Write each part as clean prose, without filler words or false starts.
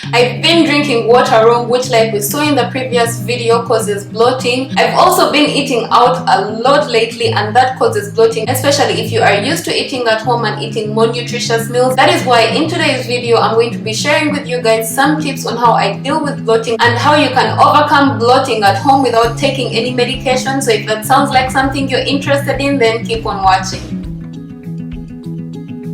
I've been drinking water wrong, which like we saw in the previous video causes bloating. I've also been eating out a lot lately, and that causes bloating, especially if you are used to eating at home and eating more nutritious meals. That is why in today's video I'm going to be sharing with you guys some tips on how I deal with bloating and how you can overcome bloating at home without taking any medication. So if that sounds like something you're interested in, then keep on watching.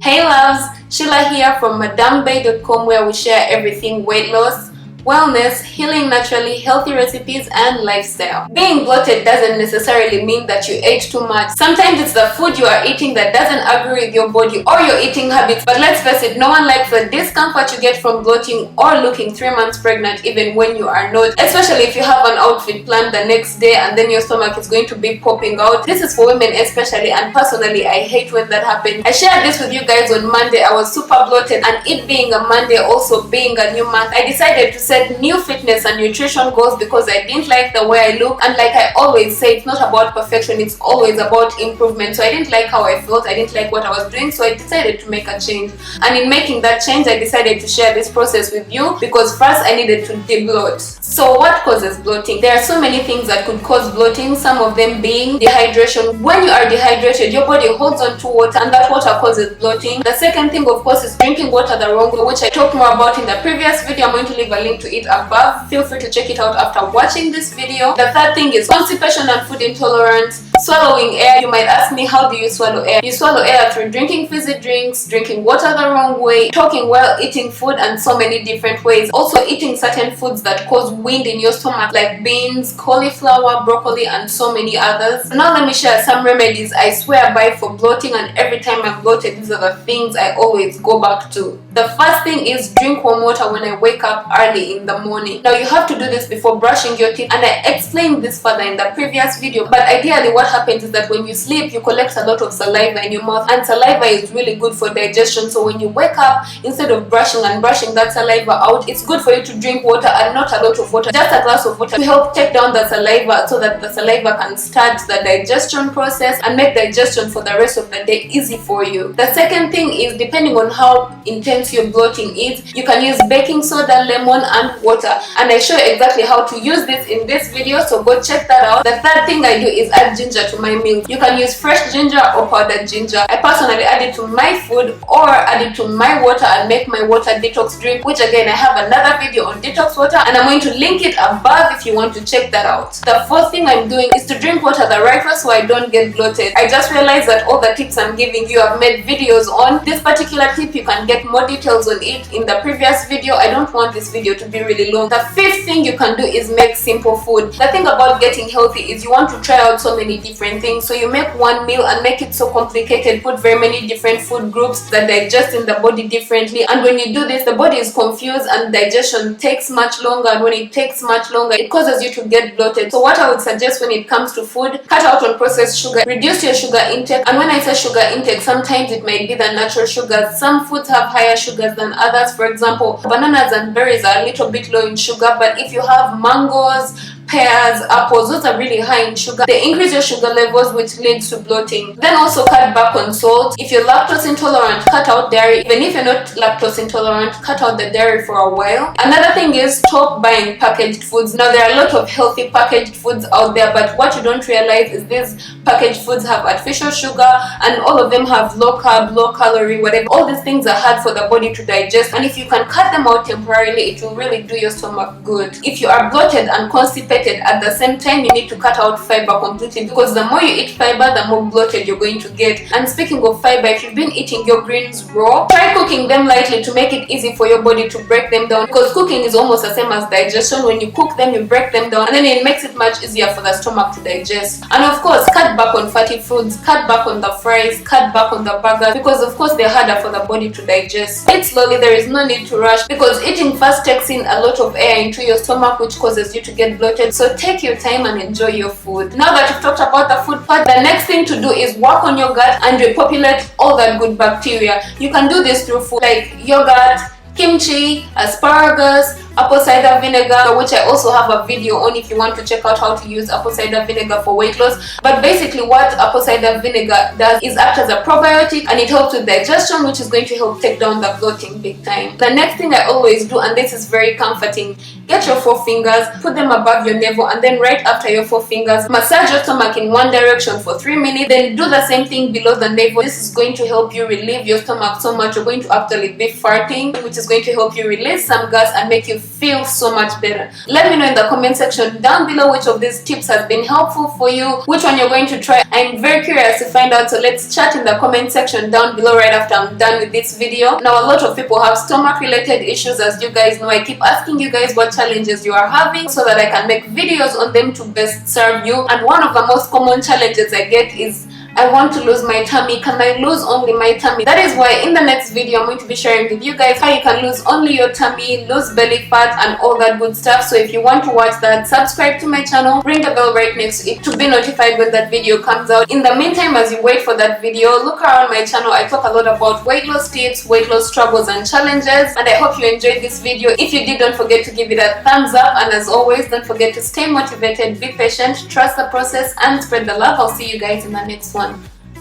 Hey loves, Sheila here from madambay.com, where we share everything weight loss, wellness, healing naturally, healthy recipes, and lifestyle. Being bloated doesn't necessarily mean that you ate too much. Sometimes it's the food you are eating that doesn't agree with your body or your eating habits. But let's face it, no one likes the discomfort you get from bloating or looking 3 months pregnant even when you are not. Especially if you have an outfit planned the next day and then your stomach is going to be popping out. This is for women especially, and personally I hate when that happens. I shared this with you guys on Monday. I was super bloated, and it being a Monday, also being a new month, I decided to set new fitness and nutrition goals because I didn't like the way I look. And like I always say, it's not about perfection, it's always about improvement. So I didn't like how I felt, I didn't like what I was doing, so I decided to make a change. And in making that change, I decided to share this process with you because first I needed to de-bloat. So what causes bloating? There are so many things that could cause bloating, some of them being dehydration. When you are dehydrated, your body holds on to water, and that water causes bloating. The second thing, of course, is drinking water the wrong way, which I talked more about in the previous video. I'm going to leave a link to it above. Feel free to check it out after watching this video. The third thing is constipation and food intolerance. Swallowing air. You might ask me, how do you swallow air? You swallow air through drinking fizzy drinks, drinking water the wrong way, talking while eating food, and so many different ways. Also eating certain foods that cause wind in your stomach, like beans, cauliflower, broccoli, and so many others. Now let me share some remedies I swear by for bloating, and every time I'm bloated, these are the things I always go back to. The first thing is drink warm water when I wake up early in the morning. Now you have to do this before brushing your teeth, and I explained this further in the previous video, but ideally what happens is that when you sleep, you collect a lot of saliva in your mouth, and saliva is really good for digestion. So when you wake up, instead of brushing that saliva out, it's good for you to drink water, and not a lot of water, just a glass of water, to help take down the saliva so that the saliva can start the digestion process and make digestion for the rest of the day easy for you. The second thing is, depending on how intense your bloating is, you can use baking soda, lemon, and water, and I show you exactly how to use this in this video, so go check that out. The third thing I do is add ginger to my meals. You can use fresh ginger or powdered ginger. I personally add it to my food or add it to my water and make my water detox drink, which again I have another video on detox water, and I'm going to link it above if you want to check that out. The fourth thing I'm doing is to drink water the right way so I don't get bloated. I just realized that all the tips I'm giving you, I've made videos on. This particular tip, you can get more details on it in the previous video. I don't want this video to be really long. The fifth thing you can do is make simple food. The thing about getting healthy is you want to try out so many different things, so you make one meal and make it so complicated, put very many different food groups that digest in the body differently, and when you do this, the body is confused and digestion takes much longer, and when it takes much longer, it causes you to get bloated. So what I would suggest when it comes to food, cut out on processed sugar, reduce your sugar intake. And when I say sugar intake, sometimes it might be the natural sugars. Some foods have higher sugars than others. For example, bananas and berries are a little bit low in sugar, but if you have mangoes, pears, apples, those are really high in sugar. They increase your sugar levels, which leads to bloating. Then also cut back on salt. If you're lactose intolerant, cut out dairy. Even if you're not lactose intolerant, cut out the dairy for a while. Another thing is stop buying packaged foods. Now there are a lot of healthy packaged foods out there, but what you don't realize is these packaged foods have artificial sugar, and all of them have low carb, low calorie, whatever. All these things are hard for the body to digest, and if you can cut them out temporarily, it will really do your stomach good. If you are bloated and constipated at the same time, you need to cut out fiber completely, because the more you eat fiber, the more bloated you're going to get. And speaking of fiber, if you've been eating your greens raw, try cooking them lightly to make it easy for your body to break them down, because cooking is almost the same as digestion. When you cook them, you break them down, and then it makes it much easier for the stomach to digest. And of course, cut back on fatty foods, cut back on the fries, cut back on the burgers, because of course they're harder for the body to digest. Eat slowly, there is no need to rush, because eating fast takes in a lot of air into your stomach, which causes you to get bloated. So take your time and enjoy your food. Now that you've talked about the food part, the next thing to do is work on your gut and repopulate all that good bacteria. You can do this through food like yogurt, kimchi, asparagus, apple cider vinegar, which I also have a video on if you want to check out how to use apple cider vinegar for weight loss. But basically what apple cider vinegar does is act as a probiotic, and it helps with digestion, which is going to help take down the bloating big time. The next thing I always do, and this is very comforting, get your forefingers, put them above your navel, and then right after your forefingers, massage your stomach in one direction for 3 minutes, then do the same thing below the navel. This is going to help you relieve your stomach so much. You're going to actually be farting, which is going to help you release some gas and make you feel so much better. Let me know in the comment section down below which of these tips has been helpful for you, which one you're going to try. I'm very curious to find out, so let's chat in the comment section down below right after I'm done with this video. Now, a lot of people have stomach related issues. As you guys know, I keep asking you guys what challenges you are having so that I can make videos on them to best serve you. And one of the most common challenges I get is, I want to lose my tummy. Can I lose only my tummy? That is why in the next video I'm going to be sharing with you guys how you can lose only your tummy, lose belly fat, and all that good stuff. So if you want to watch that, subscribe to my channel, ring the bell right next to it to be notified when that video comes out. In the meantime, as you wait for that video, look around my channel. I talk a lot about weight loss tips, weight loss struggles and challenges, and I hope you enjoyed this video. If you did, don't forget to give it a thumbs up, and as always, don't forget to stay motivated, be patient, trust the process, and spread the love. I'll see you guys in the next one.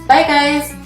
Bye guys!